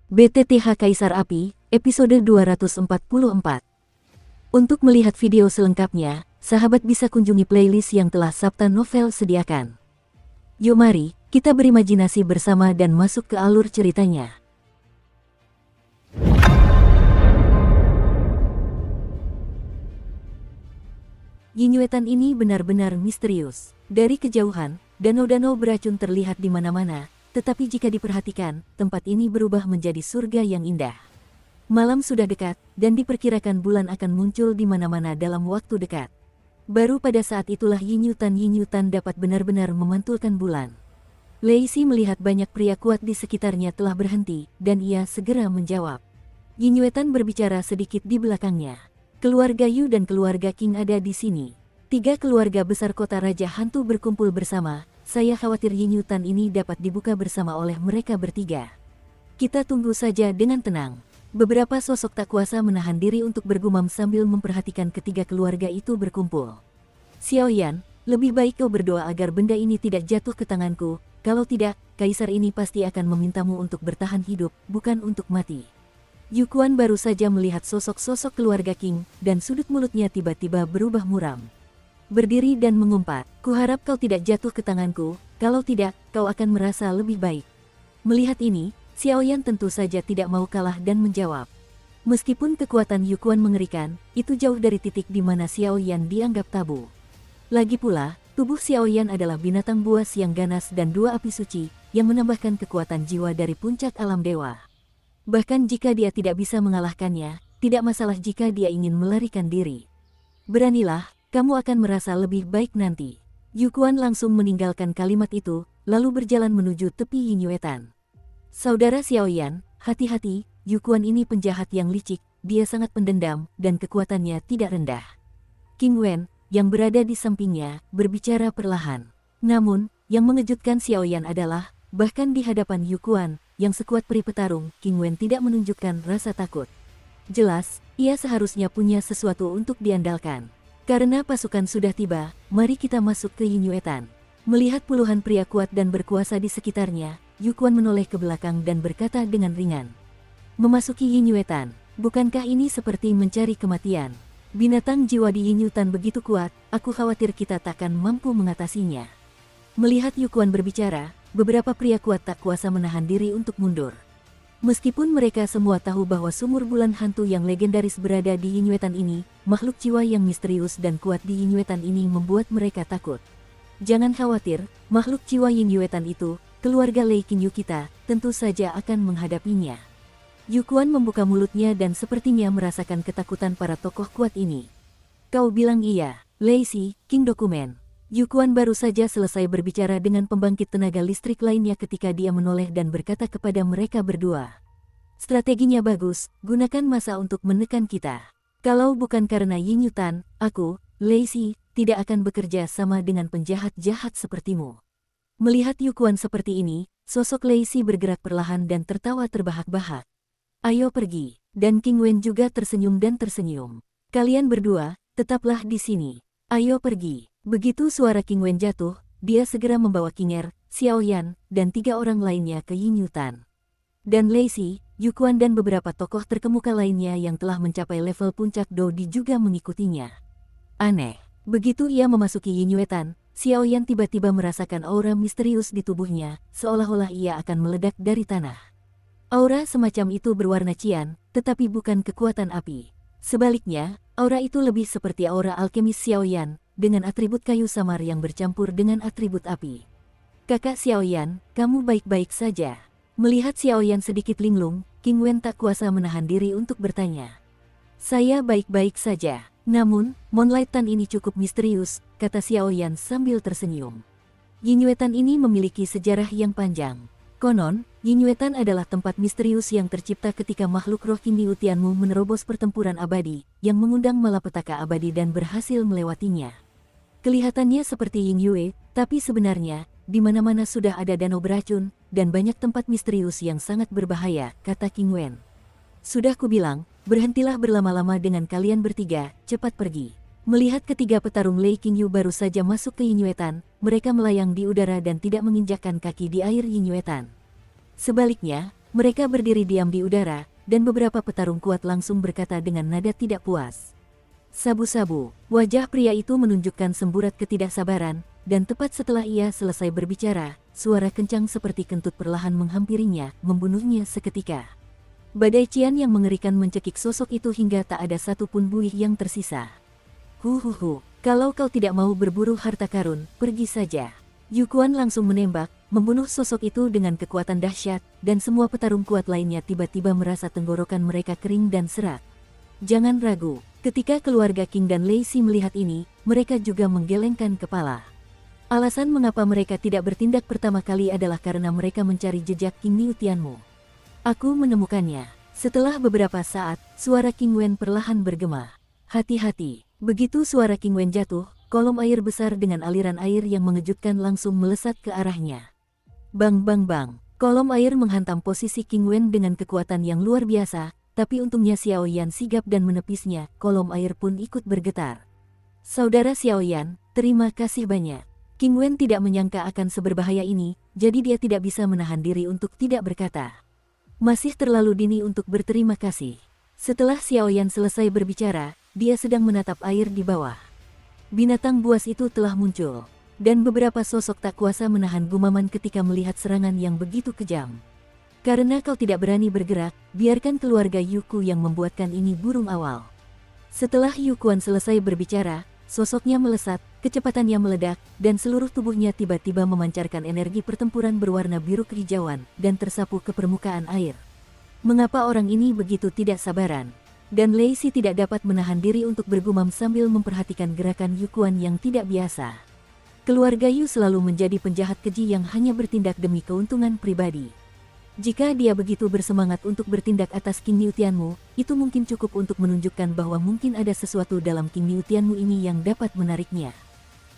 BTTH Kaisar Api, episode 244. Untuk melihat video selengkapnya, sahabat bisa kunjungi playlist yang telah Sabta Novel sediakan. Yuk mari, kita berimajinasi bersama dan masuk ke alur ceritanya. Yinyuetan ini benar-benar misterius. Dari kejauhan, danau-danau beracun terlihat di mana-mana. Tetapi jika diperhatikan, tempat ini berubah menjadi surga yang indah. Malam sudah dekat, dan diperkirakan bulan akan muncul di mana-mana dalam waktu dekat. Baru pada saat itulah Yinyutan dapat benar-benar memantulkan bulan. Lei Si melihat banyak pria kuat di sekitarnya telah berhenti, dan ia segera menjawab. Yinyuetan berbicara sedikit di belakangnya. Keluarga Yu dan keluarga King ada di sini. 3 keluarga besar kota Raja Hantu berkumpul bersama. Saya khawatir Yinyutan ini dapat dibuka bersama oleh mereka bertiga. Kita tunggu saja dengan tenang. Beberapa sosok tak kuasa menahan diri untuk bergumam sambil memperhatikan ketiga keluarga itu berkumpul. Xiaoyan, lebih baik kau berdoa agar benda ini tidak jatuh ke tanganku. Kalau tidak, kaisar ini pasti akan memintamu untuk bertahan hidup, bukan untuk mati. Yukuan baru saja melihat sosok-sosok keluarga King, dan sudut mulutnya tiba-tiba berubah muram. Berdiri dan mengumpat, kuharap kau tidak jatuh ke tanganku, kalau tidak, kau akan merasa lebih baik. Melihat ini, Xiaoyan tentu saja tidak mau kalah dan menjawab. Meskipun kekuatan Yukuan mengerikan, itu jauh dari titik di mana Xiaoyan dianggap tabu. Lagi pula, tubuh Xiaoyan adalah binatang buas yang ganas dan 2 api suci, yang menambahkan kekuatan jiwa dari puncak alam dewa. Bahkan jika dia tidak bisa mengalahkannya, tidak masalah jika dia ingin melarikan diri. Beranilah, kamu akan merasa lebih baik nanti. Yukuan langsung meninggalkan kalimat itu, lalu berjalan menuju tepi Yinyuetan. Saudara Xiaoyan, hati-hati, Yukuan ini penjahat yang licik, dia sangat pendendam, dan kekuatannya tidak rendah. King Wen, yang berada di sampingnya, berbicara perlahan. Namun, yang mengejutkan Xiaoyan adalah, bahkan di hadapan Yukuan, yang sekuat peri petarung, King Wen tidak menunjukkan rasa takut. Jelas, ia seharusnya punya sesuatu untuk diandalkan. Karena pasukan sudah tiba, mari kita masuk ke Yinyuetan. Melihat puluhan pria kuat dan berkuasa di sekitarnya, Yukuan menoleh ke belakang dan berkata dengan ringan. Memasuki Yinyuetan, bukankah ini seperti mencari kematian? Binatang jiwa di Yinyuetan begitu kuat, aku khawatir kita takkan mampu mengatasinya. Melihat Yukuan berbicara, beberapa pria kuat tak kuasa menahan diri untuk mundur. Meskipun mereka semua tahu bahwa sumur bulan hantu yang legendaris berada di Yinyuetan ini, makhluk jiwa yang misterius dan kuat di Yinyuetan ini membuat mereka takut. Jangan khawatir, makhluk jiwa Yinyuetan itu, keluarga Lei Qingyu kita, tentu saja akan menghadapinya. Yukuan membuka mulutnya dan sepertinya merasakan ketakutan para tokoh kuat ini. Kau bilang iya, Lei Si, King Dokumen. Yukuan baru saja selesai berbicara dengan pembangkit tenaga listrik lainnya ketika dia menoleh dan berkata kepada mereka berdua. Strateginya bagus, gunakan masa untuk menekan kita. Kalau bukan karena Yinyuetan, aku, Lei Si, tidak akan bekerja sama dengan penjahat-jahat sepertimu. Melihat Yukuan seperti ini, sosok Lei Si bergerak perlahan dan tertawa terbahak-bahak. Ayo pergi, dan King Wen juga tersenyum dan tersenyum. Kalian berdua, tetaplah di sini. Ayo pergi. Begitu suara King Wen jatuh, dia segera membawa King Er, Xiaoyan, dan 3 orang lainnya ke Yinyuetan. Dan Lei Si, Yukuan dan beberapa tokoh terkemuka lainnya yang telah mencapai level puncak Dodi juga mengikutinya. Aneh, begitu ia memasuki Yinyuetan, Xiaoyan tiba-tiba merasakan aura misterius di tubuhnya, seolah-olah ia akan meledak dari tanah. Aura semacam itu berwarna cian, tetapi bukan kekuatan api. Sebaliknya, aura itu lebih seperti aura alkemis Xiaoyan, dengan atribut kayu samar yang bercampur dengan atribut api. Kakak Xiaoyan, kamu baik-baik saja. Melihat Xiaoyan sedikit linglung, King Wen tak kuasa menahan diri untuk bertanya. Saya baik-baik saja, namun, Moonlight Tan ini cukup misterius, kata Xiaoyan sambil tersenyum. Yinyuetan ini memiliki sejarah yang panjang. Konon, Yinyuetan adalah tempat misterius yang tercipta ketika makhluk roh Qingyu Tianmu menerobos pertempuran abadi, yang mengundang malapetaka abadi dan berhasil melewatinya. Kelihatannya seperti Yingyue, tapi sebenarnya, di mana-mana sudah ada danau beracun, dan banyak tempat misterius yang sangat berbahaya, kata King Wen. Sudah kubilang, berhentilah berlama-lama dengan kalian bertiga, cepat pergi. Melihat ketiga petarung Lei Qingyu baru saja masuk ke Yinyuetan, mereka melayang di udara dan tidak menginjakkan kaki di air Yinyuetan. Sebaliknya, Mereka berdiri diam di udara, dan beberapa petarung kuat langsung berkata dengan nada tidak puas. Sabu-sabu, wajah pria itu menunjukkan semburat ketidaksabaran, dan tepat setelah ia selesai berbicara, suara kencang seperti kentut perlahan menghampirinya, membunuhnya seketika. Badai cian yang mengerikan mencekik sosok itu hingga tak ada satupun buih yang tersisa. Huhuhu, kalau kau tidak mau berburu harta karun, pergi saja. Yukuan langsung menembak, membunuh sosok itu dengan kekuatan dahsyat, dan semua petarung kuat lainnya tiba-tiba merasa tenggorokan mereka kering dan serak. Jangan ragu, ketika keluarga King dan Lacey melihat ini, mereka juga menggelengkan kepala. Alasan mengapa mereka tidak bertindak pertama kali adalah karena mereka mencari jejak King Niu Tianmu. Aku menemukannya. Setelah beberapa saat, suara King Wen perlahan bergema. Hati-hati. Begitu suara King Wen jatuh, kolom air besar dengan aliran air yang mengejutkan langsung melesat ke arahnya. Bang bang bang. Kolom air menghantam posisi King Wen dengan kekuatan yang luar biasa, tapi untungnya Xiao Yan sigap dan menepisnya, kolom air pun ikut bergetar. Saudara Xiao Yan, terima kasih banyak. King Wen tidak menyangka akan seberbahaya ini, jadi dia tidak bisa menahan diri untuk tidak berkata. Masih terlalu dini untuk berterima kasih. Setelah Xiao Yan selesai berbicara, dia sedang menatap air di bawah. Binatang buas itu telah muncul, dan beberapa sosok tak kuasa menahan gumaman ketika melihat serangan yang begitu kejam. Karena kau tidak berani bergerak, biarkan keluarga Yuku yang membuatkan ini burung awal. Setelah Yukuan selesai berbicara, sosoknya melesat, kecepatannya meledak, dan seluruh tubuhnya tiba-tiba memancarkan energi pertempuran berwarna biru kehijauan, dan tersapu ke permukaan air. Mengapa orang ini begitu tidak sabaran? Dan Lacey tidak dapat menahan diri untuk bergumam sambil memperhatikan gerakan Yukuan yang tidak biasa. Keluarga Yu selalu menjadi penjahat keji yang hanya bertindak demi keuntungan pribadi. Jika dia begitu bersemangat untuk bertindak atas King Niu Tianmu, itu mungkin cukup untuk menunjukkan bahwa mungkin ada sesuatu dalam King Niu Tianmu ini yang dapat menariknya.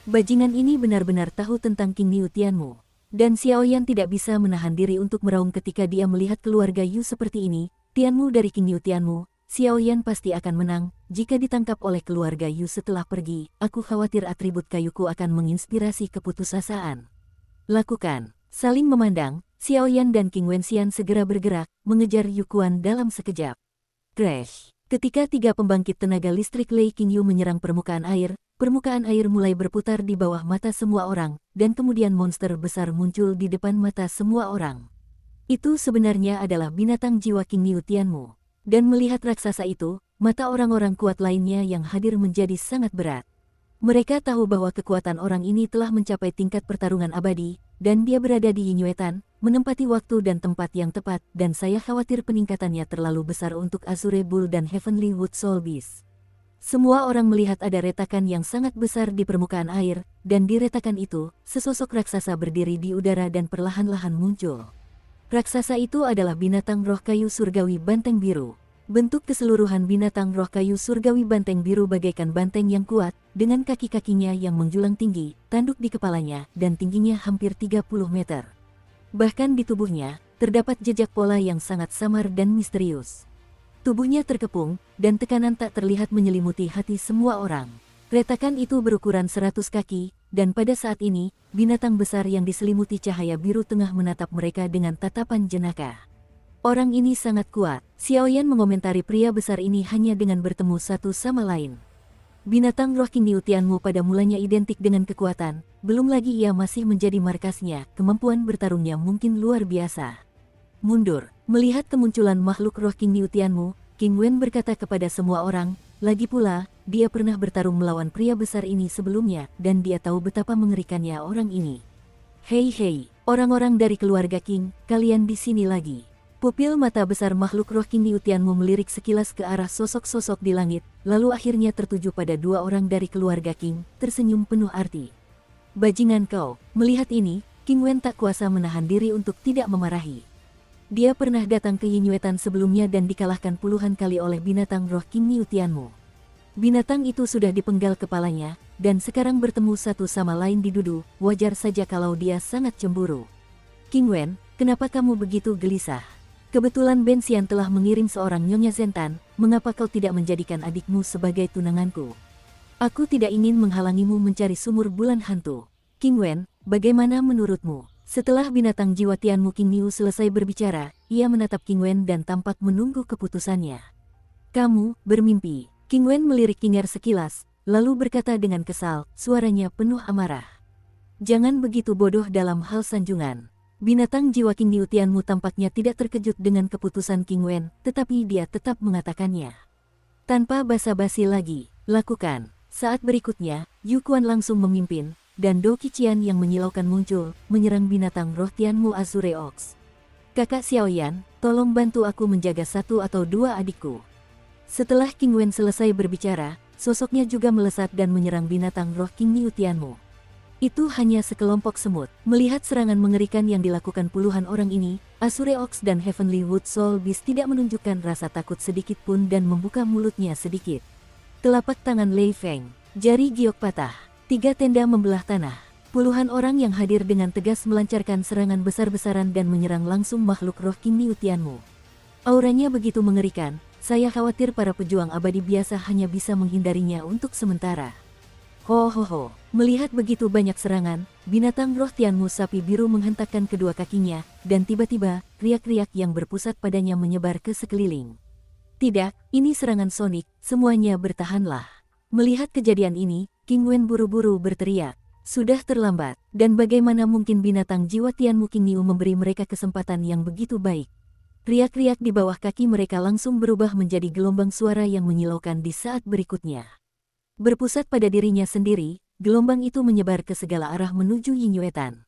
Bajingan ini benar-benar tahu tentang King Niu Tianmu. Dan Xiao Yan tidak bisa menahan diri untuk meraung ketika dia melihat keluarga Yu seperti ini. Tianmu dari King Niu Tianmu, Xiao Yan pasti akan menang. Jika ditangkap oleh keluarga Yu setelah pergi, aku khawatir atribut kayuku akan menginspirasi keputusasaan. Lakukan. Saling memandang, Xiao Yan dan King Wenxian segera bergerak, mengejar Yukuan dalam sekejap. Crash! Ketika tiga pembangkit tenaga listrik Lei Qingyu menyerang permukaan air mulai berputar di bawah mata semua orang, dan kemudian monster besar muncul di depan mata semua orang. Itu sebenarnya adalah binatang jiwa King Niu Tianmu. Dan melihat raksasa itu, mata orang-orang kuat lainnya yang hadir menjadi sangat berat. Mereka tahu bahwa kekuatan orang ini telah mencapai tingkat pertarungan abadi, dan dia berada di Yinyuetan, menempati waktu dan tempat yang tepat, dan saya khawatir peningkatannya terlalu besar untuk Azure Bull dan Heavenly Wood Soul Beast. Semua orang melihat ada retakan yang sangat besar di permukaan air, dan di retakan itu, sesosok raksasa berdiri di udara dan perlahan-lahan muncul. Raksasa itu adalah binatang roh kayu surgawi banteng biru. Bentuk keseluruhan binatang roh kayu surgawi banteng biru bagaikan banteng yang kuat, dengan kaki-kakinya yang menjulang tinggi, tanduk di kepalanya, dan tingginya hampir 30 meter. Bahkan di tubuhnya, terdapat jejak pola yang sangat samar dan misterius. Tubuhnya terkepung, dan tekanan tak terlihat menyelimuti hati semua orang. Retakan itu berukuran 100 kaki, dan pada saat ini, binatang besar yang diselimuti cahaya biru tengah menatap mereka dengan tatapan jenaka. Orang ini sangat kuat. Xiao Yan mengomentari pria besar ini hanya dengan bertemu satu sama lain. Binatang roh King Niu Tianmu pada mulanya identik dengan kekuatan, belum lagi ia masih menjadi markasnya, kemampuan bertarungnya mungkin luar biasa. Mundur, melihat kemunculan makhluk roh King Niu Tianmu, King Wen berkata kepada semua orang, lagi pula, dia pernah bertarung melawan pria besar ini sebelumnya, dan dia tahu betapa mengerikannya orang ini. Hei, orang-orang dari keluarga King, kalian di sini lagi. Pupil mata besar makhluk roh King Niu Tianmu melirik sekilas ke arah sosok-sosok di langit, lalu akhirnya tertuju pada dua orang dari keluarga King, tersenyum penuh arti. Bajingan kau, melihat ini, King Wen tak kuasa menahan diri untuk tidak memarahi. Dia pernah datang ke Yinyuetan sebelumnya dan dikalahkan puluhan kali oleh binatang roh King Niu Tianmu. Binatang itu sudah dipenggal kepalanya, dan sekarang bertemu satu sama lain di dudu, wajar saja kalau dia sangat cemburu. King Wen, kenapa kamu begitu gelisah? Kebetulan Ben Xian telah mengirim seorang Nyonya Zentan, mengapa kau tidak menjadikan adikmu sebagai tunanganku? Aku tidak ingin menghalangimu mencari sumur bulan hantu. King Wen, bagaimana menurutmu? Setelah binatang jiwa Tianmu King Niu selesai berbicara, ia menatap King Wen dan tampak menunggu keputusannya. Kamu bermimpi. King Wen melirik Kinger sekilas, lalu berkata dengan kesal, suaranya penuh amarah. Jangan begitu bodoh dalam hal sanjungan. Binatang jiwa King Niu Tianmu tampaknya tidak terkejut dengan keputusan King Wen, tetapi dia tetap mengatakannya. Tanpa basa-basi lagi, lakukan. Saat berikutnya, Yu Quan langsung memimpin, dan Do Qiqian yang menyilaukan muncul, menyerang binatang roh Tianmu Azure Ox. Kakak Xiaoyan, tolong bantu aku menjaga satu atau dua adikku. Setelah King Wen selesai berbicara, sosoknya juga melesat dan menyerang binatang roh King Niu Tianmu. Itu hanya sekelompok semut. Melihat serangan mengerikan yang dilakukan puluhan orang ini, Azure Ox dan Heavenly Wood Soul Beast tidak menunjukkan rasa takut sedikit pun dan membuka mulutnya sedikit. Telapak tangan Lei Feng, jari giok patah. 3 tenda membelah tanah. Puluhan orang yang hadir dengan tegas melancarkan serangan besar-besaran dan menyerang langsung makhluk roh King Niu Tianmu. Auranya begitu mengerikan, saya khawatir para pejuang abadi biasa hanya bisa menghindarinya untuk sementara. Ho ho ho, melihat begitu banyak serangan, binatang roh Tianmu sapi biru menghentakkan kedua kakinya, dan tiba-tiba, riak-riak yang berpusat padanya menyebar ke sekeliling. Tidak, ini serangan sonik, semuanya bertahanlah. Melihat kejadian ini, King Wen buru-buru berteriak, sudah terlambat, dan bagaimana mungkin binatang jiwa Tianmu King Niu memberi mereka kesempatan yang begitu baik. Riak-riak di bawah kaki mereka langsung berubah menjadi gelombang suara yang menyilaukan di saat berikutnya. Berpusat pada dirinya sendiri, gelombang itu menyebar ke segala arah menuju Yinyuetan.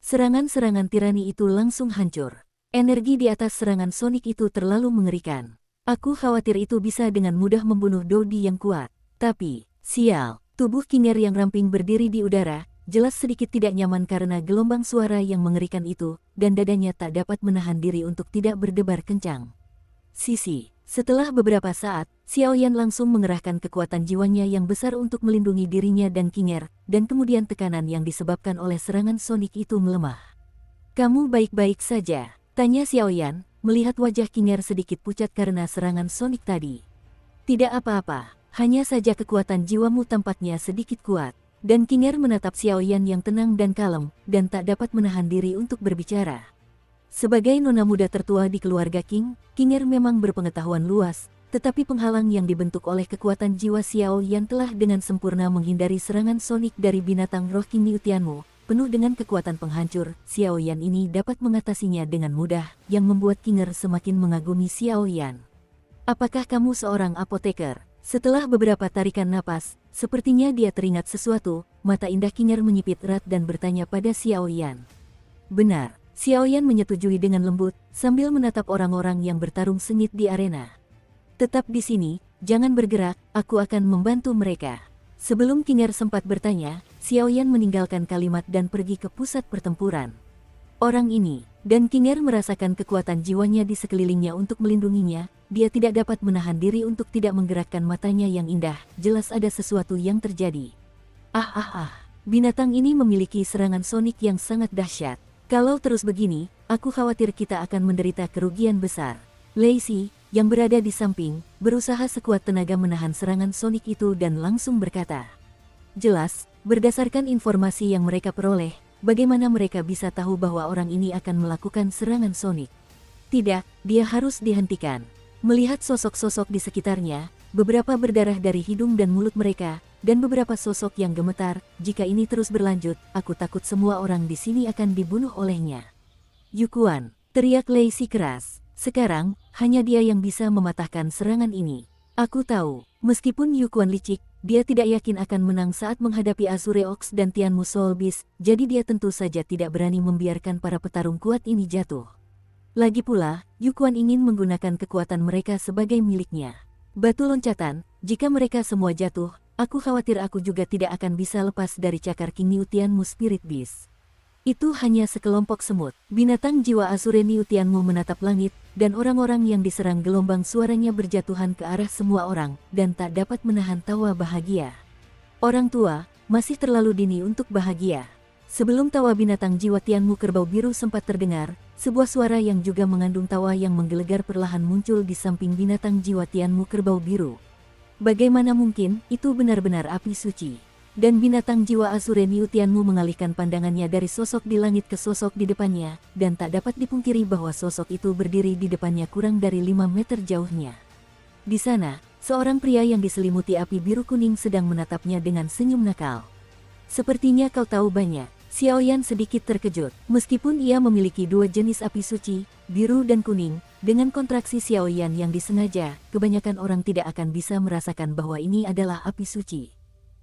Serangan-serangan tirani itu langsung hancur. Energi di atas serangan sonik itu terlalu mengerikan. Aku khawatir itu bisa dengan mudah membunuh Dodi yang kuat. Tapi, sial. Tubuh Kinger yang ramping berdiri di udara, jelas sedikit tidak nyaman karena gelombang suara yang mengerikan itu, dan dadanya tak dapat menahan diri untuk tidak berdebar kencang. Sisi, setelah beberapa saat, Xiaoyan langsung mengerahkan kekuatan jiwanya yang besar untuk melindungi dirinya dan Kinger, dan kemudian tekanan yang disebabkan oleh serangan sonik itu melemah. Kamu baik-baik saja? Tanya Xiaoyan, melihat wajah Kinger sedikit pucat karena serangan sonik tadi. Tidak apa-apa. Hanya saja kekuatan jiwamu tampaknya sedikit kuat, dan Kinger menatap Xiaoyan yang tenang dan kalem, dan tak dapat menahan diri untuk berbicara. Sebagai nona muda tertua di keluarga King, Kinger memang berpengetahuan luas, tetapi penghalang yang dibentuk oleh kekuatan jiwa Xiaoyan telah dengan sempurna menghindari serangan sonik dari binatang roh King Niu Tianmu. Penuh dengan kekuatan penghancur, Xiaoyan ini dapat mengatasinya dengan mudah, yang membuat Kinger semakin mengagumi Xiaoyan. Apakah kamu seorang apoteker? Setelah beberapa tarikan napas, sepertinya dia teringat sesuatu, mata indah Kinger menyipit erat dan bertanya pada Xiaoyan. Benar, Xiaoyan menyetujui dengan lembut, sambil menatap orang-orang yang bertarung sengit di arena. Tetap di sini, jangan bergerak, aku akan membantu mereka. Sebelum Kinger sempat bertanya, Xiaoyan meninggalkan kalimat dan pergi ke pusat pertempuran. Orang ini, dan Kinger merasakan kekuatan jiwanya di sekelilingnya untuk melindunginya. Dia tidak dapat menahan diri untuk tidak menggerakkan matanya yang indah, jelas ada sesuatu yang terjadi. Binatang ini memiliki serangan sonik yang sangat dahsyat. Kalau terus begini, aku khawatir kita akan menderita kerugian besar. Lei Si, yang berada di samping, berusaha sekuat tenaga menahan serangan sonik itu dan langsung berkata. Jelas, berdasarkan informasi yang mereka peroleh, bagaimana mereka bisa tahu bahwa orang ini akan melakukan serangan sonik? Tidak, dia harus dihentikan. Melihat sosok-sosok di sekitarnya, beberapa berdarah dari hidung dan mulut mereka, dan beberapa sosok yang gemetar, jika ini terus berlanjut, aku takut semua orang di sini akan dibunuh olehnya. Yu Quan, teriak Lei Si keras. Sekarang, hanya dia yang bisa mematahkan serangan ini. Aku tahu, meskipun Yu Quan licik, dia tidak yakin akan menang saat menghadapi Azure Ox dan Tianmu Soul Beast, jadi dia tentu saja tidak berani membiarkan para petarung kuat ini jatuh. Lagi pula, Yu Quan ingin menggunakan kekuatan mereka sebagai miliknya. Batu loncatan, jika mereka semua jatuh, aku khawatir aku juga tidak akan bisa lepas dari cakar King Niu Tianmu Spirit Beast. Itu hanya sekelompok semut. Binatang jiwa Azure Niu Tianmu menatap langit, dan orang-orang yang diserang gelombang suaranya berjatuhan ke arah semua orang, dan tak dapat menahan tawa bahagia. Orang tua, masih terlalu dini untuk bahagia. Sebelum tawa binatang jiwa Tianmu kerbau biru sempat terdengar, sebuah suara yang juga mengandung tawa yang menggelegar perlahan muncul di samping binatang jiwa Tianmu kerbau biru. Bagaimana mungkin, itu benar-benar api suci. dan binatang jiwa Azure Niu Tianmu mengalihkan pandangannya dari sosok di langit ke sosok di depannya, dan tak dapat dipungkiri bahwa sosok itu berdiri di depannya kurang dari 5 meter jauhnya. Di sana, seorang pria yang diselimuti api biru kuning sedang menatapnya dengan senyum nakal. Sepertinya kau tahu banyak. Xiaoyan sedikit terkejut. Meskipun ia memiliki dua jenis api suci, biru dan kuning, dengan kontraksi Xiaoyan yang disengaja, kebanyakan orang tidak akan bisa merasakan bahwa ini adalah api suci.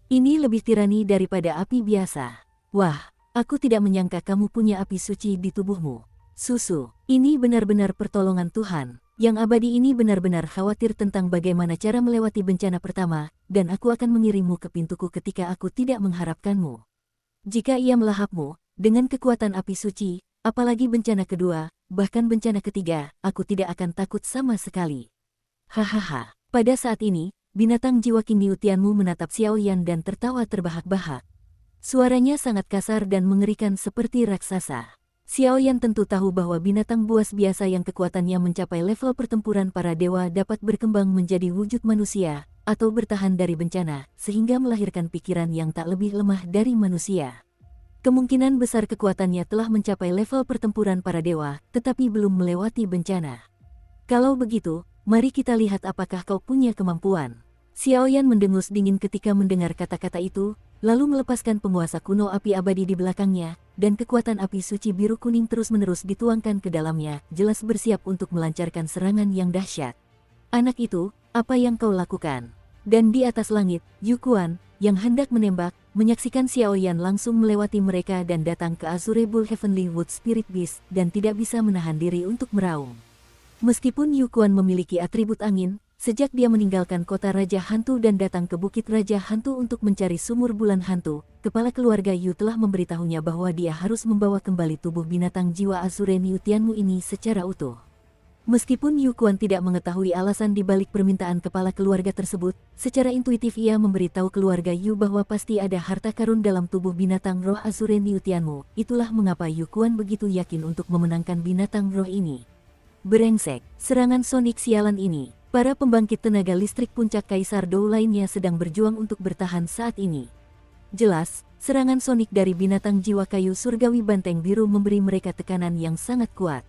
Ini lebih tirani daripada api biasa. Wah, aku tidak menyangka kamu punya api suci di tubuhmu. Susu, ini benar-benar pertolongan Tuhan. Yang abadi ini benar-benar khawatir tentang bagaimana cara melewati bencana pertama, dan aku akan mengirimmu ke pintuku ketika aku tidak mengharapkanmu. Jika ia melahapmu, dengan kekuatan api suci, apalagi bencana kedua, bahkan bencana ketiga, aku tidak akan takut sama sekali. Hahaha, pada saat ini, binatang jiwa Qing Niu Tianmu menatap Xiaoyan dan tertawa terbahak-bahak. Suaranya sangat kasar dan mengerikan seperti raksasa. Xiaoyan tentu tahu bahwa binatang buas biasa yang kekuatannya mencapai level pertempuran para dewa dapat berkembang menjadi wujud manusia, atau bertahan dari bencana, sehingga melahirkan pikiran yang tak lebih lemah dari manusia. Kemungkinan besar kekuatannya telah mencapai level pertempuran para dewa, tetapi belum melewati bencana. Kalau begitu, mari kita lihat apakah kau punya kemampuan. Xiaoyan mendengus dingin ketika mendengar kata-kata itu, lalu melepaskan penguasa kuno api abadi di belakangnya, dan kekuatan api suci biru kuning terus-menerus dituangkan ke dalamnya, jelas bersiap untuk melancarkan serangan yang dahsyat. Anak itu, apa yang kau lakukan? Dan di atas langit, Yu Quan, yang hendak menembak, menyaksikan Xiaoyan langsung melewati mereka dan datang ke Azure Bull Heavenly Wood Spirit Beast dan tidak bisa menahan diri untuk meraung. Meskipun Yu Quan memiliki atribut angin, sejak dia meninggalkan kota Raja Hantu dan datang ke Bukit Raja Hantu untuk mencari sumur bulan hantu, kepala keluarga Yu telah memberitahunya bahwa dia harus membawa kembali tubuh binatang jiwa Azure Niu Tianmu ini secara utuh. Meskipun Yu Quan tidak mengetahui alasan di balik permintaan kepala keluarga tersebut, secara intuitif ia memberitahu keluarga Yu bahwa pasti ada harta karun dalam tubuh binatang roh Azure Niu Tianmu. Itulah mengapa Yu Quan begitu yakin untuk memenangkan binatang roh ini. Brengsek, serangan sonik sialan ini. Para pembangkit tenaga listrik puncak Kaisar Dou lainnya sedang berjuang untuk bertahan saat ini. Jelas, serangan sonik dari binatang jiwa kayu surgawi banteng biru memberi mereka tekanan yang sangat kuat.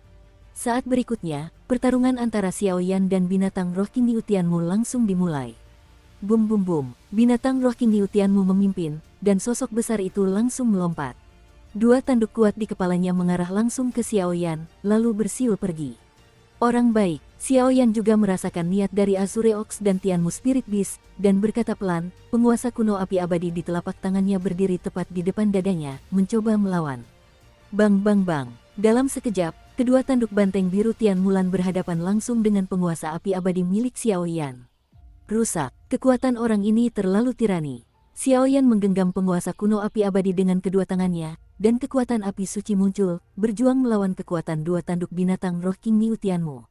Saat berikutnya, pertarungan antara Xiaoyan dan binatang roh Qing Niu Tianmu langsung dimulai. Bum bum bum, binatang roh Qing Niu Tianmu memimpin, dan sosok besar itu langsung melompat. Dua tanduk kuat di kepalanya mengarah langsung ke Xiaoyan, lalu bersiul pergi. Orang baik, Xiaoyan juga merasakan niat dari Azure Ox dan Tianmu Spirit Beast, dan berkata pelan, penguasa kuno api abadi di telapak tangannya berdiri tepat di depan dadanya, mencoba melawan. Bang bang bang, dalam sekejap, kedua tanduk banteng biru Tian Mulan berhadapan langsung dengan penguasa api abadi milik Xiaoyan. Rusak, kekuatan orang ini terlalu tirani. Xiaoyan menggenggam penguasa kuno api abadi dengan kedua tangannya, dan kekuatan api suci muncul, berjuang melawan kekuatan dua tanduk binatang roh Qing Niu Tianmu.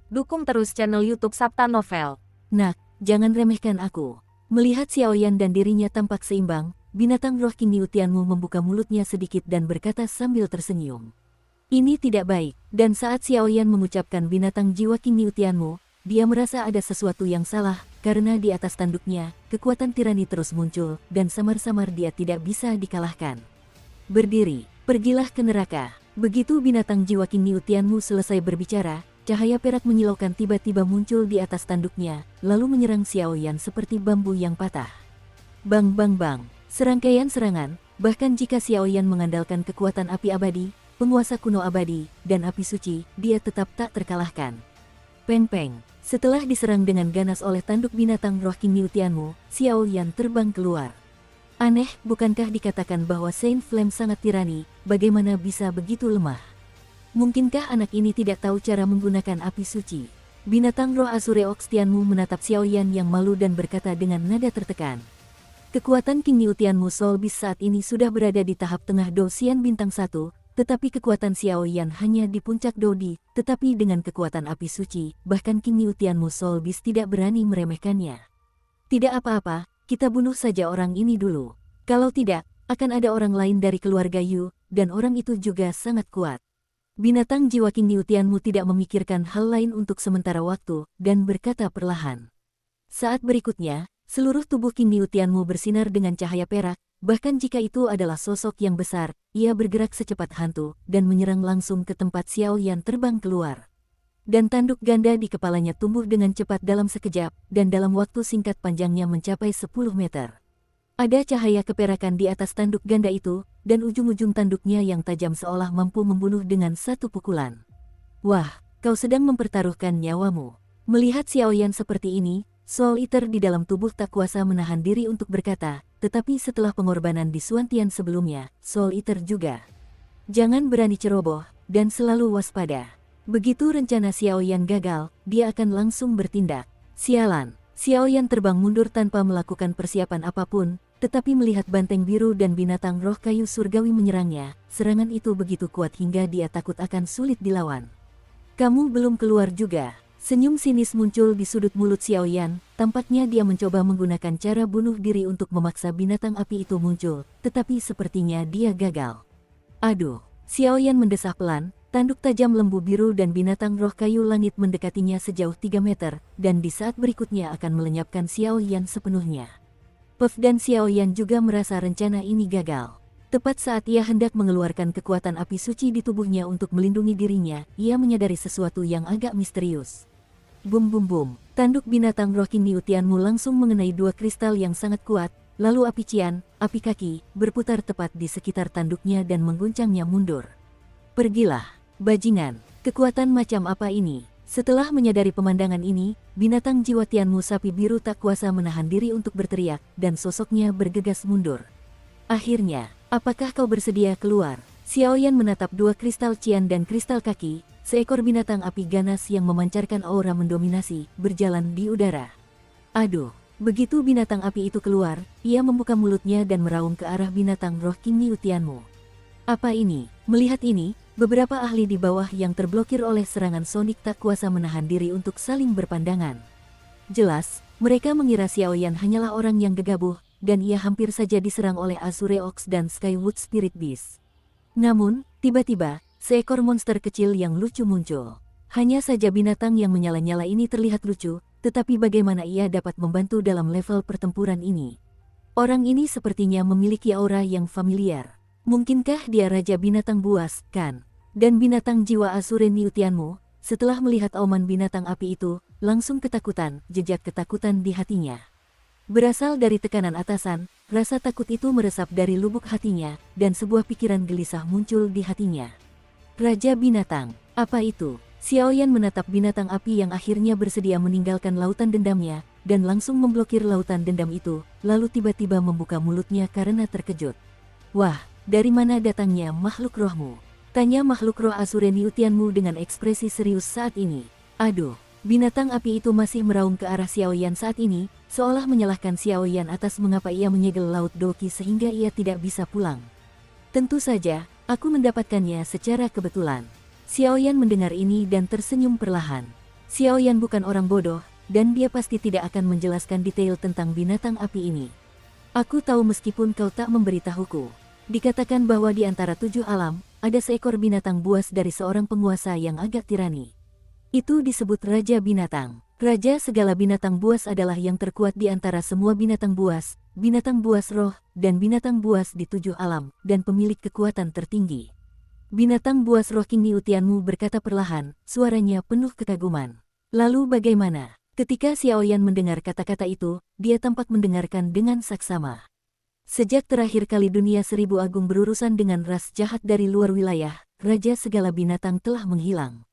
Dukung terus channel YouTube Sabta Novel. Nak, jangan remehkan aku. Melihat Xiaoyan dan dirinya tampak seimbang, binatang roh Qing Niu Tianmu membuka mulutnya sedikit dan berkata sambil tersenyum. Ini tidak baik, dan saat Xiaoyan mengucapkan binatang jiwa Qing Niu Tianmu, dia merasa ada sesuatu yang salah, karena di atas tanduknya, kekuatan tirani terus muncul, dan samar-samar dia tidak bisa dikalahkan. Berdiri, pergilah ke neraka. Begitu binatang jiwa Qing Niu Tianmu selesai berbicara, cahaya perak menyilaukan tiba-tiba muncul di atas tanduknya, lalu menyerang Xiaoyan seperti bambu yang patah. Bang bang bang, serangkaian serangan, bahkan jika Xiaoyan mengandalkan kekuatan api abadi, penguasa kuno abadi, dan api suci, dia tetap tak terkalahkan. Peng peng, setelah diserang dengan ganas oleh tanduk binatang roh Qing Niu Tianmu, Xiaoyan terbang keluar. Aneh, bukankah dikatakan bahwa Saint Flame sangat tirani, bagaimana bisa begitu lemah? Mungkinkah anak ini tidak tahu cara menggunakan api suci? Binatang roh Azure Ox Tianmu menatap Xiaoyan yang malu dan berkata dengan nada tertekan. Kekuatan Qing Niu Tianmu Soul Beast saat ini sudah berada di tahap tengah Do Xian bintang 1, tetapi kekuatan Xiaoyan hanya di puncak Dodi, tetapi dengan kekuatan api suci, bahkan Qing Niu Tianmu Soul Beast tidak berani meremehkannya. Tidak apa-apa, kita bunuh saja orang ini dulu. Kalau tidak, akan ada orang lain dari keluarga Yu, dan orang itu juga sangat kuat. Binatang jiwa Qing Niu Tianmu tidak memikirkan hal lain untuk sementara waktu, dan berkata perlahan. Saat berikutnya, Seluruh tubuh King Niu Tianmu bersinar dengan cahaya perak, bahkan jika itu adalah sosok yang besar, ia bergerak secepat hantu dan menyerang langsung ke tempat Xiao Yan terbang keluar. Dan tanduk ganda di kepalanya tumbuh dengan cepat dalam sekejap, dan dalam waktu singkat panjangnya mencapai 10 meter. Ada cahaya keperakan di atas tanduk ganda itu, dan ujung-ujung tanduknya yang tajam seolah mampu membunuh dengan satu pukulan. Wah, kau sedang mempertaruhkan nyawamu. Melihat Xiao Yan seperti ini, Soul Eater di dalam tubuh tak kuasa menahan diri untuk berkata, tetapi setelah pengorbanan di Suantian sebelumnya, Soul Eater juga. Jangan berani ceroboh, dan selalu waspada. Begitu rencana Xiao Yan gagal, dia akan langsung bertindak. Sialan, Xiao Yan terbang mundur tanpa melakukan persiapan apapun, tetapi melihat banteng biru dan binatang roh kayu surgawi menyerangnya, serangan itu begitu kuat hingga dia takut akan sulit dilawan. Kamu belum keluar juga. Senyum sinis muncul di sudut mulut Xiao Yan, tampaknya dia mencoba menggunakan cara bunuh diri untuk memaksa binatang api itu muncul, tetapi sepertinya dia gagal. Aduh, Xiao Yan mendesah pelan, tanduk tajam lembu biru dan binatang roh kayu langit mendekatinya sejauh 3 meter, dan di saat berikutnya akan melenyapkan Xiao Yan sepenuhnya. Puff dan Xiao Yan juga merasa rencana ini gagal. Tepat saat ia hendak mengeluarkan kekuatan api suci di tubuhnya untuk melindungi dirinya, ia menyadari sesuatu yang agak misterius. Bum bum bum, tanduk binatang roh King Niu Tianmu langsung mengenai dua kristal yang sangat kuat, lalu api cian, api kaki, berputar tepat di sekitar tanduknya dan mengguncangnya mundur. Pergilah, bajingan, kekuatan macam apa ini? Setelah menyadari pemandangan ini, binatang jiwa Tianmu sapi biru tak kuasa menahan diri untuk berteriak, dan sosoknya bergegas mundur. Akhirnya, apakah kau bersedia keluar? Xiao Yan menatap dua kristal cian dan kristal kaki, seekor binatang api ganas yang memancarkan aura mendominasi, berjalan di udara. Aduh, begitu binatang api itu keluar, ia membuka mulutnya dan meraung ke arah binatang roh King Niu Tianmu. Apa ini? Melihat ini, beberapa ahli di bawah yang terblokir oleh serangan sonik tak kuasa menahan diri untuk saling berpandangan. Jelas, mereka mengira Xiao Yan hanyalah orang yang gegabah, dan ia hampir saja diserang oleh Azure Ox dan Skywood Spirit Beast. Namun, tiba-tiba, seekor monster kecil yang lucu muncul. Hanya saja binatang yang menyala-nyala ini terlihat lucu, tetapi bagaimana ia dapat membantu dalam level pertempuran ini? Orang ini sepertinya memiliki aura yang familiar. Mungkinkah dia Raja Binatang Buas, kan? Dan binatang jiwa Azure Niu Tianmu, setelah melihat auman binatang api itu, langsung ketakutan, jejak ketakutan di hatinya. Berasal dari tekanan atasan, rasa takut itu meresap dari lubuk hatinya, dan sebuah pikiran gelisah muncul di hatinya. Raja Binatang, apa itu? Xiao Yan menatap binatang api yang akhirnya bersedia meninggalkan lautan dendamnya, dan langsung memblokir lautan dendam itu, lalu tiba-tiba membuka mulutnya karena terkejut. Wah, dari mana datangnya makhluk rohmu? Tanya makhluk roh Azure Niu Tianmu dengan ekspresi serius saat ini. Aduh, binatang api itu masih meraung ke arah Xiao Yan saat ini, seolah menyalahkan Xiao Yan atas mengapa ia menyegel Laut Doki sehingga ia tidak bisa pulang. Tentu saja, aku mendapatkannya secara kebetulan. Xiao Yan mendengar ini dan tersenyum perlahan. Xiao Yan bukan orang bodoh, dan dia pasti tidak akan menjelaskan detail tentang binatang api ini. Aku tahu meskipun kau tak memberitahuku. Dikatakan bahwa di antara 7 alam, ada seekor binatang buas dari seorang penguasa yang agak tirani. Itu disebut Raja Binatang. Raja segala binatang buas adalah yang terkuat di antara semua binatang buas roh, dan binatang buas di 7 alam, dan pemilik kekuatan tertinggi. Binatang buas roh King Niu Tianmu berkata perlahan, suaranya penuh kekaguman. Lalu bagaimana? Ketika Xiao Yan mendengar kata-kata itu, dia tampak mendengarkan dengan saksama. Sejak terakhir kali dunia 1000 agung berurusan dengan ras jahat dari luar wilayah, Raja segala binatang telah menghilang.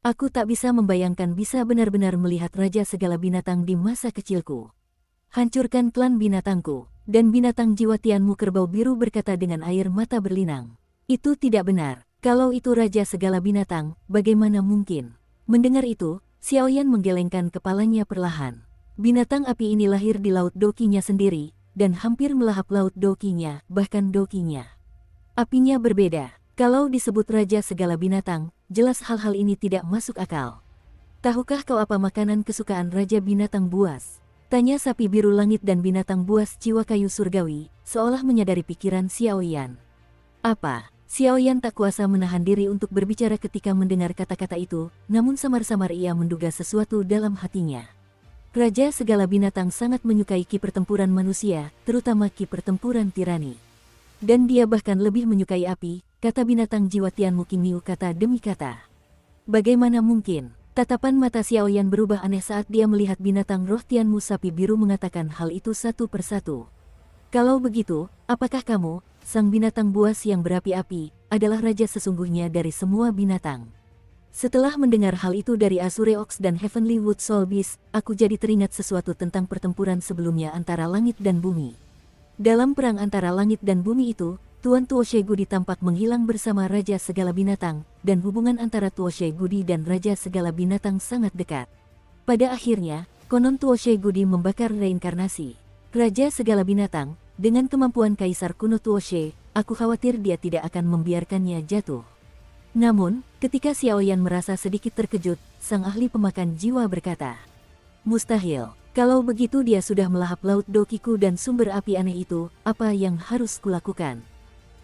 Aku tak bisa membayangkan bisa benar-benar melihat Raja segala binatang di masa kecilku. Hancurkan klan binatangku, dan binatang jiwa Tianmu kerbau biru berkata dengan air mata berlinang. Itu tidak benar, kalau itu Raja segala binatang, bagaimana mungkin? Mendengar itu, Xiao Yan menggelengkan kepalanya perlahan. Binatang api ini lahir di Laut Dokinya sendiri, dan hampir melahap Laut Dokinya, bahkan Dokinya. Apinya berbeda. Kalau disebut Raja segala binatang, jelas hal-hal ini tidak masuk akal. Tahukah kau apa makanan kesukaan Raja Binatang Buas? Tanya sapi biru langit dan binatang buas jiwa kayu surgawi, seolah menyadari pikiran Xiao Yan. Apa? Xiao Yan tak kuasa menahan diri untuk berbicara ketika mendengar kata-kata itu, namun samar-samar ia menduga sesuatu dalam hatinya. Raja segala binatang sangat menyukai ki pertempuran manusia, terutama ki pertempuran tirani. Dan dia bahkan lebih menyukai api, kata binatang jiwa Tianmu Qingniu kata demi kata. Bagaimana mungkin? Tatapan mata Xiaoyan berubah aneh saat dia melihat binatang roh Tianmu sapi biru mengatakan hal itu satu persatu. Kalau begitu, apakah kamu, sang binatang buas yang berapi-api, adalah raja sesungguhnya dari semua binatang? Setelah mendengar hal itu dari Azure Ox dan Heavenly Wood Soul Beast, aku jadi teringat sesuatu tentang pertempuran sebelumnya antara langit dan bumi. Dalam perang antara langit dan bumi itu, Tuan Tuoshe Gudi tampak menghilang bersama Raja Segala Binatang, dan hubungan antara Tuoshe Gudi dan Raja Segala Binatang sangat dekat. Pada akhirnya, konon Tuoshe Gudi membakar reinkarnasi Raja Segala Binatang. Dengan kemampuan Kaisar kuno Tuoshe, aku khawatir dia tidak akan membiarkannya jatuh. Namun, ketika Xiaoyan merasa sedikit terkejut, sang ahli pemakan jiwa berkata, "Mustahil. Kalau begitu dia sudah melahap laut Dokiku dan sumber api aneh itu, apa yang harus kulakukan?"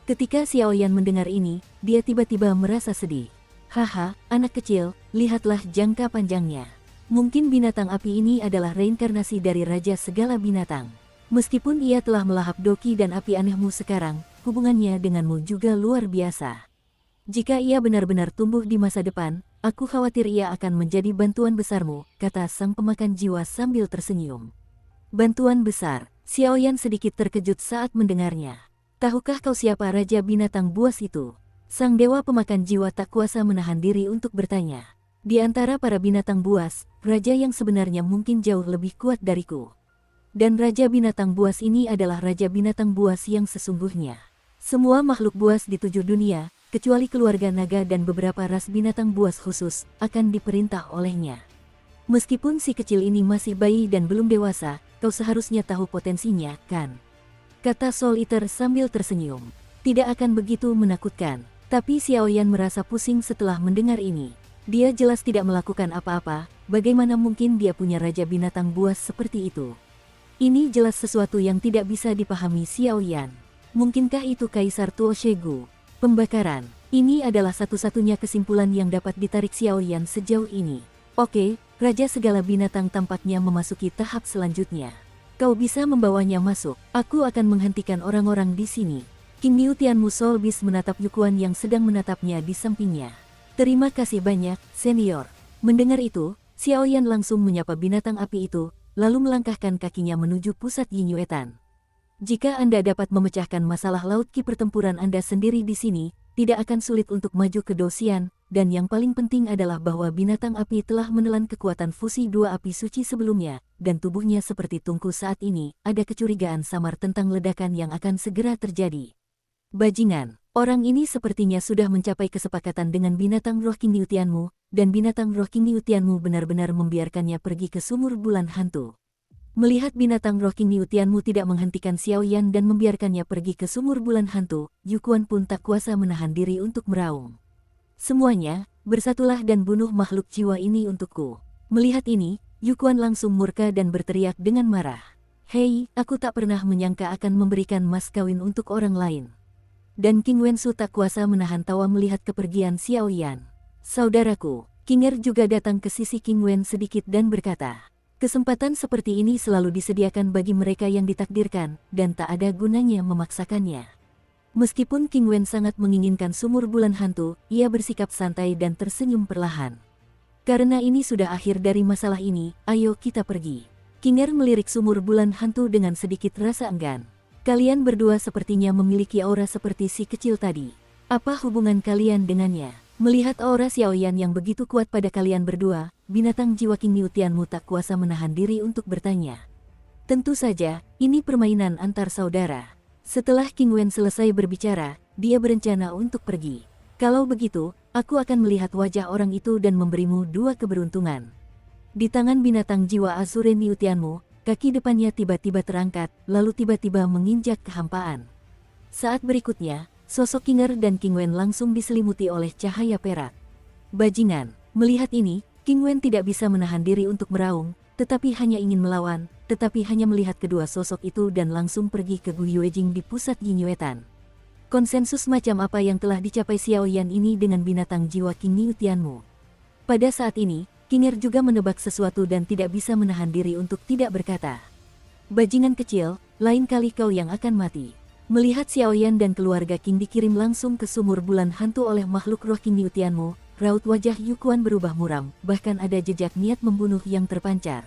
Ketika Xiaoyan mendengar ini, dia tiba-tiba merasa sedih. "Haha, anak kecil, lihatlah jangka panjangnya. Mungkin binatang api ini adalah reinkarnasi dari Raja Segala Binatang. Meskipun ia telah melahap Doki dan api anehmu sekarang, hubungannya denganmu juga luar biasa. Jika ia benar-benar tumbuh di masa depan, aku khawatir ia akan menjadi bantuan besarmu," kata sang pemakan jiwa sambil tersenyum. "Bantuan besar?" Xiaoyan sedikit terkejut saat mendengarnya. "Tahukah kau siapa Raja Binatang Buas itu?" Sang dewa pemakan jiwa tak kuasa menahan diri untuk bertanya. "Di antara para binatang buas, raja yang sebenarnya mungkin jauh lebih kuat dariku. Dan Raja Binatang Buas ini adalah Raja Binatang Buas yang sesungguhnya. Semua makhluk buas di 7 dunia, kecuali keluarga naga dan beberapa ras binatang buas khusus, akan diperintah olehnya. Meskipun si kecil ini masih bayi dan belum dewasa, kau seharusnya tahu potensinya, kan?" kata Soul Eater sambil tersenyum. Tidak akan begitu menakutkan. Tapi Xiaoyan merasa pusing setelah mendengar ini. Dia jelas tidak melakukan apa-apa, bagaimana mungkin dia punya Raja Binatang Buas seperti itu? Ini jelas sesuatu yang tidak bisa dipahami Xiaoyan. Mungkinkah itu Kaisar Tuoshe Gu? Pembakaran. Ini adalah satu-satunya kesimpulan yang dapat ditarik Xiaoyan sejauh ini. Oke, Raja Segala Binatang tampaknya memasuki tahap selanjutnya. Kau bisa membawanya masuk. Aku akan menghentikan orang-orang di sini. Qingniu Tianmu Soul Beast menatap Yukuan yang sedang menatapnya di sampingnya. "Terima kasih banyak, senior." Mendengar itu, Xiaoyan langsung menyapa binatang api itu, lalu melangkahkan kakinya menuju pusat Yinyuetan. "Jika Anda dapat memecahkan masalah laut ki pertempuran Anda sendiri di sini, tidak akan sulit untuk maju ke Dosian, dan yang paling penting adalah bahwa binatang api telah menelan kekuatan fusi 2 api suci sebelumnya, dan tubuhnya seperti tungku saat ini, ada kecurigaan samar tentang ledakan yang akan segera terjadi. Bajingan, orang ini sepertinya sudah mencapai kesepakatan dengan binatang roh Qingniu Tianmu, dan binatang roh Qingniu Tianmu benar-benar membiarkannya pergi ke sumur bulan hantu." Melihat binatang roh Qingniu Tianmu tidak menghentikan Xiaoyan dan membiarkannya pergi ke sumur bulan hantu, Yukuan pun tak kuasa menahan diri untuk meraung. "Semuanya, bersatulah dan bunuh makhluk jiwa ini untukku." Melihat ini, Yukuan langsung murka dan berteriak dengan marah. "Hei, aku tak pernah menyangka akan memberikan mas kawin untuk orang lain." Dan King Wensu tak kuasa menahan tawa melihat kepergian Xiaoyan. "Saudaraku." King Er juga datang ke sisi King Wen sedikit dan berkata, "Kesempatan seperti ini selalu disediakan bagi mereka yang ditakdirkan, dan tak ada gunanya memaksakannya." Meskipun King Wen sangat menginginkan sumur bulan hantu, ia bersikap santai dan tersenyum perlahan. "Karena ini sudah akhir dari masalah ini, ayo kita pergi." King Er melirik sumur bulan hantu dengan sedikit rasa enggan. "Kalian berdua sepertinya memiliki aura seperti si kecil tadi. Apa hubungan kalian dengannya?" Melihat aura Xiaoyan yang begitu kuat pada kalian berdua, binatang jiwa Qingniu Tianmu tak kuasa menahan diri untuk bertanya. "Tentu saja, ini permainan antar saudara." Setelah King Wen selesai berbicara, dia berencana untuk pergi. "Kalau begitu, aku akan melihat wajah orang itu dan memberimu 2 keberuntungan." Di tangan binatang jiwa Azure Niu Tianmu, kaki depannya tiba-tiba terangkat, lalu tiba-tiba menginjak kehampaan. Saat berikutnya, sosok King Er dan King Wen langsung diselimuti oleh cahaya perak. "Bajingan." Melihat ini, King Wen tidak bisa menahan diri untuk meraung, tetapi hanya ingin melawan, tetapi hanya melihat kedua sosok itu dan langsung pergi ke Gu Yuejing di pusat Yinyuetan. Konsensus macam apa yang telah dicapai Xiaoyan ini dengan binatang jiwa Qingniu Tianmu? Pada saat ini, Qinger juga menebak sesuatu dan tidak bisa menahan diri untuk tidak berkata. Bajingan kecil, lain kali kau yang akan mati. Melihat Xiaoyan dan keluarga Qing dikirim langsung ke sumur bulan hantu oleh makhluk roh Qing Niutianmu, raut wajah Yukuan berubah muram, bahkan ada jejak niat membunuh yang terpancar.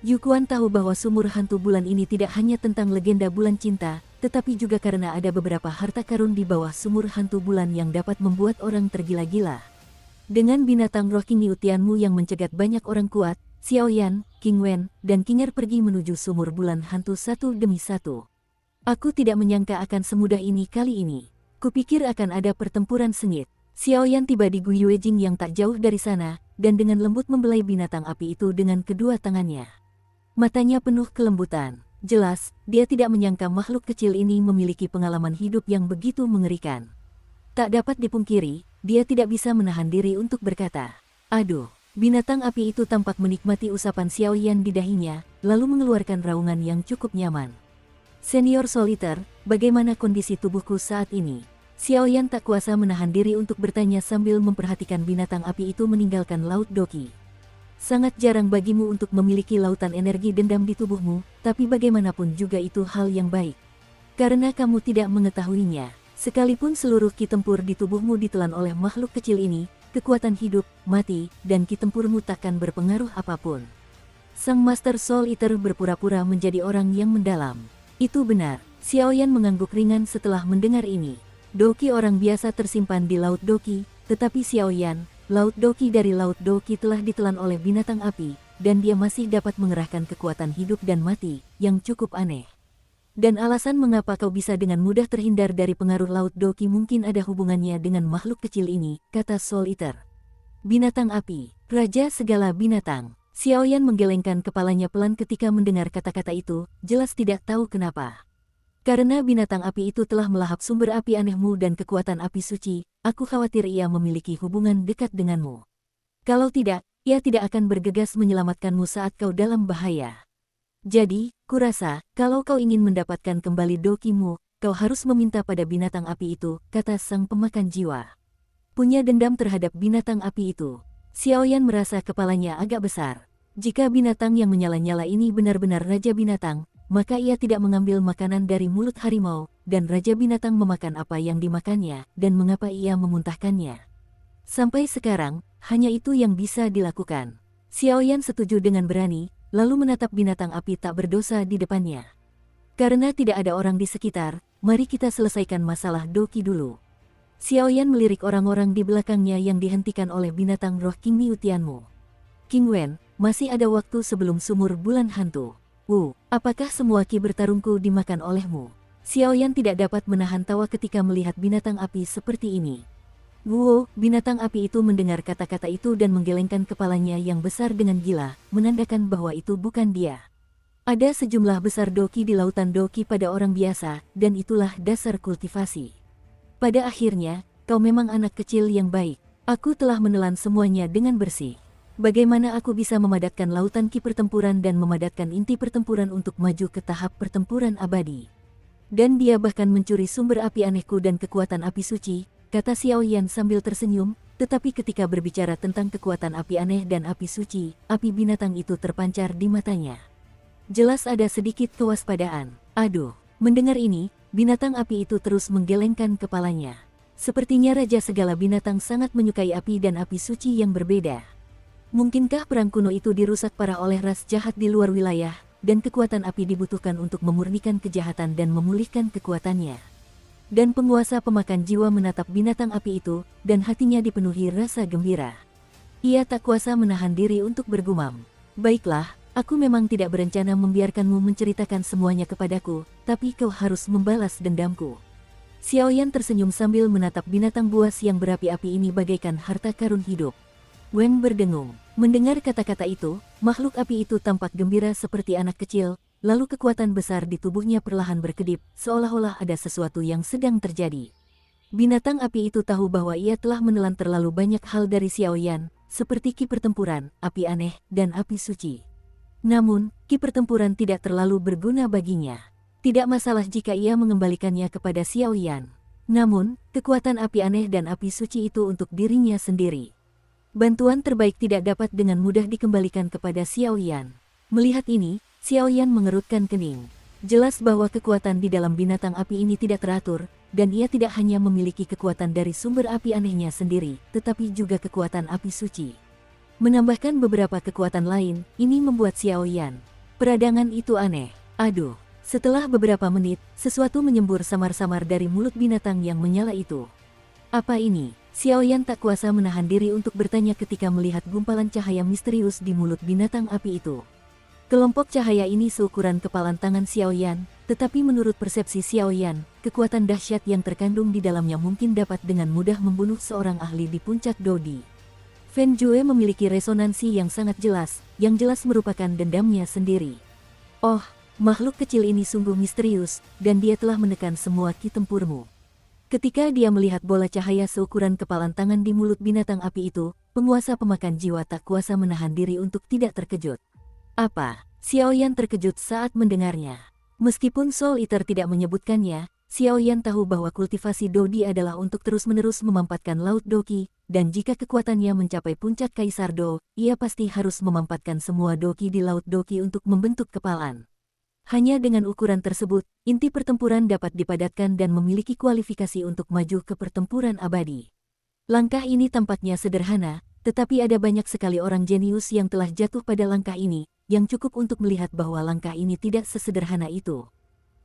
Yukuan tahu bahwa sumur hantu bulan ini tidak hanya tentang legenda bulan cinta, tetapi juga karena ada beberapa harta karun di bawah sumur hantu bulan yang dapat membuat orang tergila-gila. Dengan binatang roh Qing Niutianmu yang mencegat banyak orang kuat, Xiaoyan, Qingwen, dan Qinger pergi menuju sumur bulan hantu satu demi satu. Aku tidak menyangka akan semudah ini kali ini. Kupikir akan ada pertempuran sengit. Xiaoyan tiba di Gu Yuejing yang tak jauh dari sana, dan dengan lembut membelai binatang api itu dengan kedua tangannya. Matanya penuh kelembutan. Jelas, dia tidak menyangka makhluk kecil ini memiliki pengalaman hidup yang begitu mengerikan. Tak dapat dipungkiri, dia tidak bisa menahan diri untuk berkata, "Aduh." Binatang api itu tampak menikmati usapan Xiaoyan di dahinya, lalu mengeluarkan raungan yang cukup nyaman. Senior Soliter, bagaimana kondisi tubuhku saat ini? Xiaoyan tak kuasa menahan diri untuk bertanya sambil memperhatikan binatang api itu meninggalkan Laut Doqi. Sangat jarang bagimu untuk memiliki lautan energi dendam di tubuhmu, tapi bagaimanapun juga itu hal yang baik. Karena kamu tidak mengetahuinya, sekalipun seluruh ki tempur di tubuhmu ditelan oleh makhluk kecil ini, kekuatan hidup, mati, dan ki tempurmu takkan berpengaruh apapun. Sang Master Soul Eater berpura-pura menjadi orang yang mendalam. Itu benar, Xiaoyan mengangguk ringan setelah mendengar ini. Doqi orang biasa tersimpan di Laut Doqi, tetapi Xiaoyan, Laut Doqi dari Laut Doqi telah ditelan oleh binatang api, dan dia masih dapat mengerahkan kekuatan hidup dan mati, yang cukup aneh. Dan alasan mengapa kau bisa dengan mudah terhindar dari pengaruh Laut Doqi mungkin ada hubungannya dengan makhluk kecil ini, kata Soul Eater. Binatang api, raja segala binatang. Xiaoyan menggelengkan kepalanya pelan ketika mendengar kata-kata itu, jelas tidak tahu kenapa. Karena binatang api itu telah melahap sumber api anehmu dan kekuatan api suci, aku khawatir ia memiliki hubungan dekat denganmu. Kalau tidak, ia tidak akan bergegas menyelamatkanmu saat kau dalam bahaya. Jadi, kurasa, kalau kau ingin mendapatkan kembali dokimu, kau harus meminta pada binatang api itu, kata sang pemakan jiwa. Punya dendam terhadap binatang api itu. Xiaoyan merasa kepalanya agak besar. Jika binatang yang menyala-nyala ini benar-benar raja binatang, maka ia tidak mengambil makanan dari mulut harimau, dan raja binatang memakan apa yang dimakannya, dan mengapa ia memuntahkannya. Sampai sekarang, hanya itu yang bisa dilakukan. Xiaoyan setuju dengan berani, lalu menatap binatang api tak berdosa di depannya. Karena tidak ada orang di sekitar, mari kita selesaikan masalah Doqi dulu. Xiaoyan melirik orang-orang di belakangnya yang dihentikan oleh binatang roh Qing Niutianmu. Qingwen, masih ada waktu sebelum sumur bulan hantu. Apakah semua ki bertarungku dimakan olehmu? Xiaoyan tidak dapat menahan tawa ketika melihat binatang api seperti ini. Binatang api itu mendengar kata-kata itu dan menggelengkan kepalanya yang besar dengan gila, menandakan bahwa itu bukan dia. Ada sejumlah besar doki di lautan doki pada orang biasa, dan itulah dasar kultivasi. Pada akhirnya, kau memang anak kecil yang baik. Aku telah menelan semuanya dengan bersih. Bagaimana aku bisa memadatkan lautan ki pertempuran dan memadatkan inti pertempuran untuk maju ke tahap pertempuran abadi? Dan dia bahkan mencuri sumber api anehku dan kekuatan api suci, kata Xiaoyan sambil tersenyum, tetapi ketika berbicara tentang kekuatan api aneh dan api suci, api binatang itu terpancar di matanya. Jelas ada sedikit kewaspadaan. Aduh, mendengar ini, binatang api itu terus menggelengkan kepalanya. Sepertinya raja segala binatang sangat menyukai api dan api suci yang berbeda. Mungkinkah perang kuno itu dirusak parah oleh ras jahat di luar wilayah, dan kekuatan api dibutuhkan untuk memurnikan kejahatan dan memulihkan kekuatannya? Dan penguasa pemakan jiwa menatap binatang api itu, dan hatinya dipenuhi rasa gembira. Ia tak kuasa menahan diri untuk bergumam. Baiklah, aku memang tidak berencana membiarkanmu menceritakan semuanya kepadaku, tapi kau harus membalas dendamku. Xiaoyan tersenyum sambil menatap binatang buas yang berapi-api ini bagaikan harta karun hidup. Wang berdengung. Mendengar kata-kata itu, makhluk api itu tampak gembira seperti anak kecil, lalu kekuatan besar di tubuhnya perlahan berkedip, seolah-olah ada sesuatu yang sedang terjadi. Binatang api itu tahu bahwa ia telah menelan terlalu banyak hal dari Xiaoyan, seperti ki pertempuran, api aneh, dan api suci. Namun, ki pertempuran tidak terlalu berguna baginya. Tidak masalah jika ia mengembalikannya kepada Xiaoyan. Namun, kekuatan api aneh dan api suci itu untuk dirinya sendiri. Bantuan terbaik tidak dapat dengan mudah dikembalikan kepada Xiao Yan. Melihat ini, Xiao Yan mengerutkan kening. Jelas bahwa kekuatan di dalam binatang api ini tidak teratur, dan ia tidak hanya memiliki kekuatan dari sumber api anehnya sendiri, tetapi juga kekuatan api suci. Menambahkan beberapa kekuatan lain, ini membuat Xiao Yan. Peradangan itu aneh. Aduh, setelah beberapa menit, sesuatu menyembur samar-samar dari mulut binatang yang menyala itu. Apa ini? Xiao Yan tak kuasa menahan diri untuk bertanya ketika melihat gumpalan cahaya misterius di mulut binatang api itu. Kelompok cahaya ini seukuran kepalan tangan Xiao Yan, tetapi menurut persepsi Xiao Yan, kekuatan dahsyat yang terkandung di dalamnya mungkin dapat dengan mudah membunuh seorang ahli di puncak Dodi. Fen Jue memiliki resonansi yang sangat jelas, yang jelas merupakan dendamnya sendiri. Oh, makhluk kecil ini sungguh misterius, dan dia telah menekan semua ki tempurmu. Ketika dia melihat bola cahaya seukuran kepalan tangan di mulut binatang api itu, penguasa pemakan jiwa tak kuasa menahan diri untuk tidak terkejut. Apa? Xiao Yan terkejut saat mendengarnya. Meskipun Soul Eater tidak menyebutkannya, Xiao Yan tahu bahwa kultivasi Dodi adalah untuk terus-menerus memampatkan Laut Doki, dan jika kekuatannya mencapai puncak Kaisar Do, ia pasti harus memampatkan semua Doki di Laut Doki untuk membentuk kepalan. Hanya dengan ukuran tersebut, inti pertempuran dapat dipadatkan dan memiliki kualifikasi untuk maju ke pertempuran abadi. Langkah ini tampaknya sederhana, tetapi ada banyak sekali orang jenius yang telah jatuh pada langkah ini, yang cukup untuk melihat bahwa langkah ini tidak sesederhana itu.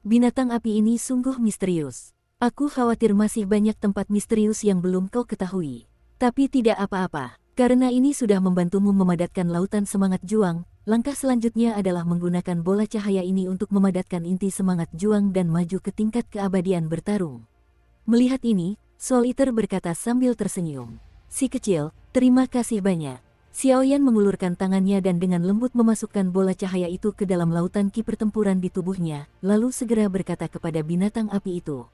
Binatang api ini sungguh misterius. Aku khawatir masih banyak tempat misterius yang belum kau ketahui. Tapi tidak apa-apa, karena ini sudah membantumu memadatkan lautan semangat juang. Langkah selanjutnya adalah menggunakan bola cahaya ini untuk memadatkan inti semangat juang dan maju ke tingkat keabadian bertarung. Melihat ini, Soul Eater berkata sambil tersenyum. Si kecil, terima kasih banyak. Xiao Yan mengulurkan tangannya dan dengan lembut memasukkan bola cahaya itu ke dalam lautan ki pertempuran di tubuhnya, lalu segera berkata kepada binatang api itu.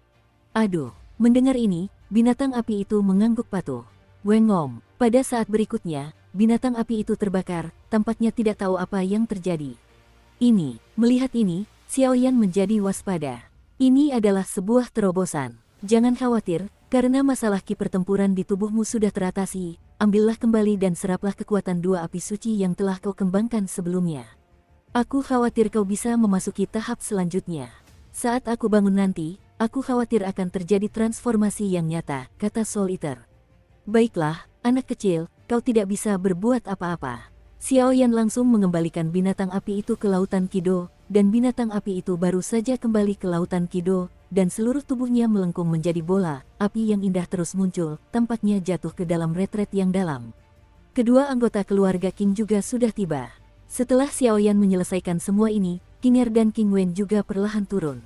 Aduh, mendengar ini, binatang api itu mengangguk patuh. Wengom, pada saat berikutnya, binatang api itu terbakar, tampaknya tidak tahu apa yang terjadi. Melihat ini, Xiao Yan menjadi waspada. Ini adalah sebuah terobosan. Jangan khawatir, karena masalah ki pertempuran di tubuhmu sudah teratasi. Ambillah kembali dan seraplah kekuatan dua api suci yang telah kau kembangkan sebelumnya. Aku khawatir kau bisa memasuki tahap selanjutnya. Saat aku bangun nanti, aku khawatir akan terjadi transformasi yang nyata, kata Soul Eater. Baiklah, anak kecil, kau tidak bisa berbuat apa-apa. Xiao Yan langsung mengembalikan binatang api itu ke lautan Kido, dan binatang api itu baru saja kembali ke lautan Kido, dan seluruh tubuhnya melengkung menjadi bola, api yang indah terus muncul, tampaknya jatuh ke dalam retret yang dalam. Kedua anggota keluarga King juga sudah tiba. Setelah Xiao Yan menyelesaikan semua ini, King Er dan King Wen juga perlahan turun.